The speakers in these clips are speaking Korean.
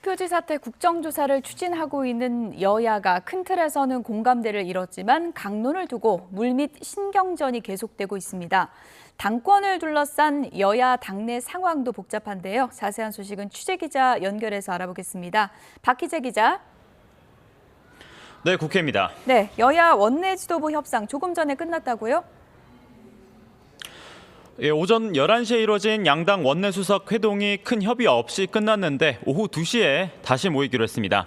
투표지 사태 국정조사를 추진하고 있는 여야가 큰 틀에서는 공감대를 이뤘지만 강론을 두고 물밑 신경전이 계속되고 있습니다. 당권을 둘러싼 여야 당내 상황도 복잡한데요. 자세한 소식은 취재기자 연결해서 알아보겠습니다. 박희재 기자. 네, 국회입니다. 네, 여야 원내 지도부 협상 조금 전에 끝났다고요? 예, 오전 11시에 이뤄진 양당 원내수석 회동이 큰 협의 없이 끝났는데 오후 2시에 다시 모이기로 했습니다.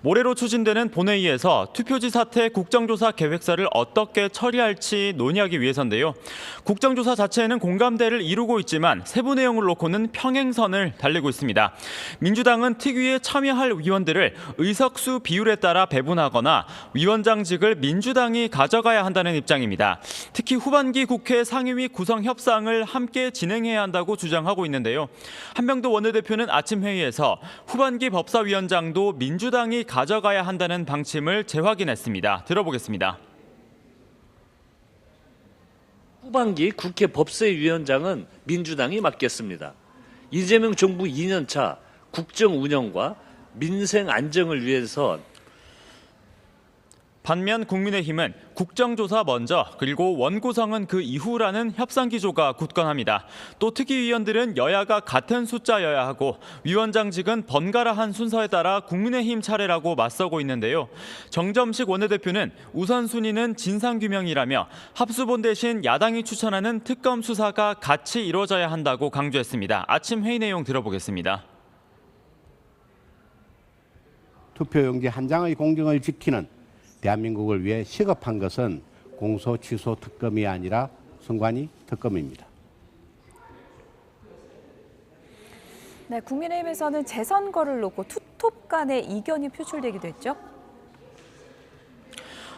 모레로 추진되는 본회의에서 투표지 사태 국정조사 계획서를 어떻게 처리할지 논의하기 위해서인데요. 국정조사 자체에는 공감대를 이루고 있지만 세부 내용을 놓고는 평행선을 달리고 있습니다. 민주당은 특위에 참여할 위원들을 의석수 비율에 따라 배분하거나 위원장직을 민주당이 가져가야 한다는 입장입니다. 특히 후반기 국회 상임위 구성 협상 을 함께 진행해야 한다고 주장하고 있는데요. 한명도 원내대표는 아침 회의에서 후반기 법사위원장도 민주당이 가져가야 한다는 방침을 재확인했습니다. 들어보겠습니다. 후반기 국회 법사위원장은 민주당이 맡겠습니다. 이재명 정부 2년차 국정 운영과 민생 안정을 위해서 반면 국민의힘은 국정조사 먼저 그리고 원구성은 그 이후라는 협상 기조가 굳건합니다. 또 특위위원들은 여야가 같은 숫자여야 하고 위원장직은 번갈아한 순서에 따라 국민의힘 차례라고 맞서고 있는데요. 정점식 원내대표는 우선순위는 진상규명이라며 합수본 대신 야당이 추천하는 특검 수사가 같이 이루어져야 한다고 강조했습니다. 아침 회의 내용 들어보겠습니다. 투표용지 한 장의 공정을 지키는 대한민국을 위해 시급한 것은 공소 취소 특검이 아니라 선관위 특검입니다. 네, 국민의힘에서는 재선거를 놓고 투톱 간의 이견이 표출되기도 했죠.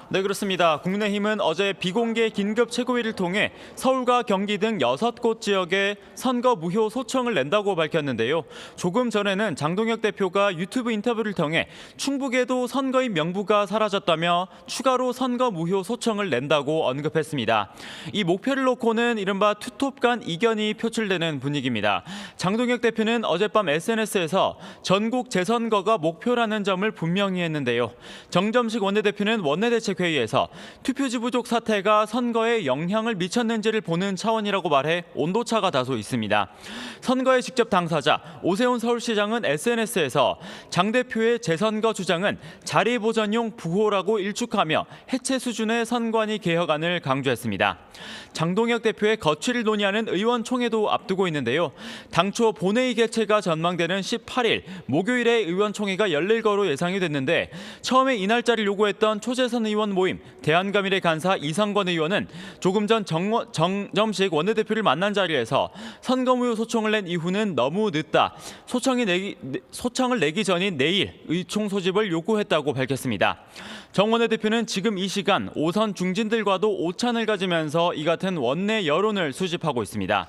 네, 그렇습니다. 국민의힘은 어제 비공개 긴급 최고위를 통해 서울과 경기 등 6곳 지역에 선거 무효 소청을 낸다고 밝혔는데요. 조금 전에는 장동혁 대표가 유튜브 인터뷰를 통해 충북에도 선거인 명부가 사라졌다며 추가로 선거 무효 소청을 낸다고 언급했습니다. 이 목표를 놓고는 이른바 투톱 간 이견이 표출되는 분위기입니다. 장동혁 대표는 어젯밤 SNS에서 전국 재선거가 목표라는 점을 분명히 했는데요. 정점식 원내대표는 원내대책 회의에서 투표지 부족 사태가 선거에 영향을 미쳤는지를 보는 차원이라고 말해 온도차가 다소 있습니다. 선거의 직접 당사자 오세훈 서울시장은 SNS에서 장 대표의 재선거 주장은 자리 보전용 부호라고 일축하며 해체 수준의 선관위 개혁안을 강조했습니다. 장동혁 대표의 거취를 논의하는 의원총회도 앞두고 있는데요. 당초 본회의 개최가 전망되는 18일 목요일에 의원총회가 열릴 거로 예상이 됐는데 처음에 이 날짜를 요구했던 초재선 의원 모임 대한가미래 간사 이상권 의원은 조금 전 정점식 원내대표를 만난 자리에서 선거무효 소청을 낸 이후는 너무 늦다. 소청을 내기 전인 내일 의총 소집을 요구했다고 밝혔습니다. 정 원내대표는 지금 이 시간 오선 중진들과도 오찬을 가지면서 이 같은 원내 여론을 수집하고 있습니다.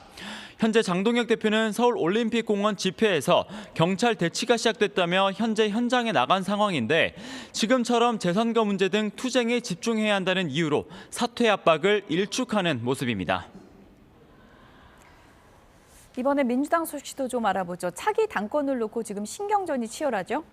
현재 장동혁 대표는 서울올림픽공원 집회에서 경찰 대치가 시작됐다며 현재 현장에 나간 상황인데 지금처럼 재선거 문제 등 투쟁에 집중해야 한다는 이유로 사퇴 압박을 일축하는 모습입니다. 이번에 민주당 소식도 좀 알아보죠. 차기 당권을 놓고 지금 신경전이 치열하죠?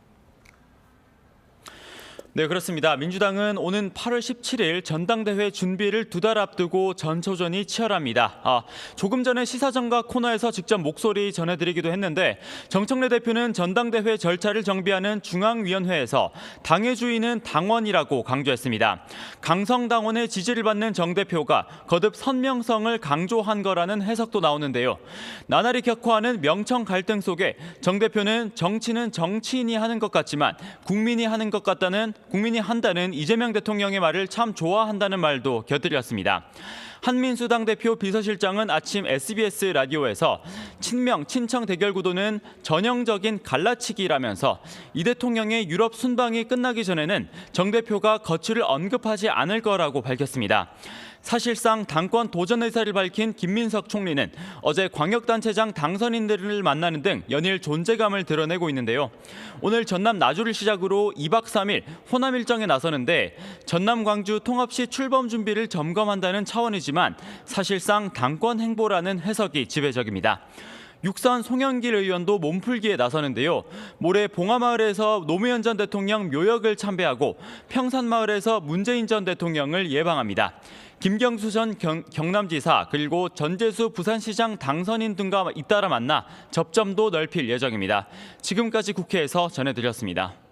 네, 그렇습니다. 민주당은 오는 8월 17일 전당대회 준비를 2달 앞두고 전초전이 치열합니다. 조금 전에 시사정가 코너에서 직접 목소리 전해드리기도 했는데 정청래 대표는 전당대회 절차를 정비하는 중앙위원회에서 당의 주인은 당원이라고 강조했습니다. 강성당원의 지지를 받는 정 대표가 거듭 선명성을 강조한 거라는 해석도 나오는데요. 나날이 격화하는 명청 갈등 속에 정 대표는 정치는 정치인이 하는 것 같지만 국민이 한다는 이재명 대통령의 말을 참 좋아한다는 말도 곁들였습니다. 한민수당 대표 비서실장은 아침 SBS 라디오에서 친명, 친청 대결 구도는 전형적인 갈라치기라면서 이 대통령의 유럽 순방이 끝나기 전에는 정 대표가 거취를 언급하지 않을 거라고 밝혔습니다. 사실상 당권 도전 의사를 밝힌 김민석 총리는 어제 광역단체장 당선인들을 만나는 등 연일 존재감을 드러내고 있는데요. 오늘 전남 나주를 시작으로 2박 3일 호남 일정에 나서는데 전남 광주 통합시 출범 준비를 점검한다는 차원이지만 사실상 당권 행보라는 해석이 지배적입니다. 육산 송영길 의원도 몸풀기에 나서는데요. 모레 봉하마을에서 노무현 전 대통령 묘역을 참배하고 평산마을에서 문재인 전 대통령을 예방합니다. 김경수 전 경남지사 그리고 전재수 부산시장 당선인 등과 잇따라 만나 접점도 넓힐 예정입니다. 지금까지 국회에서 전해드렸습니다.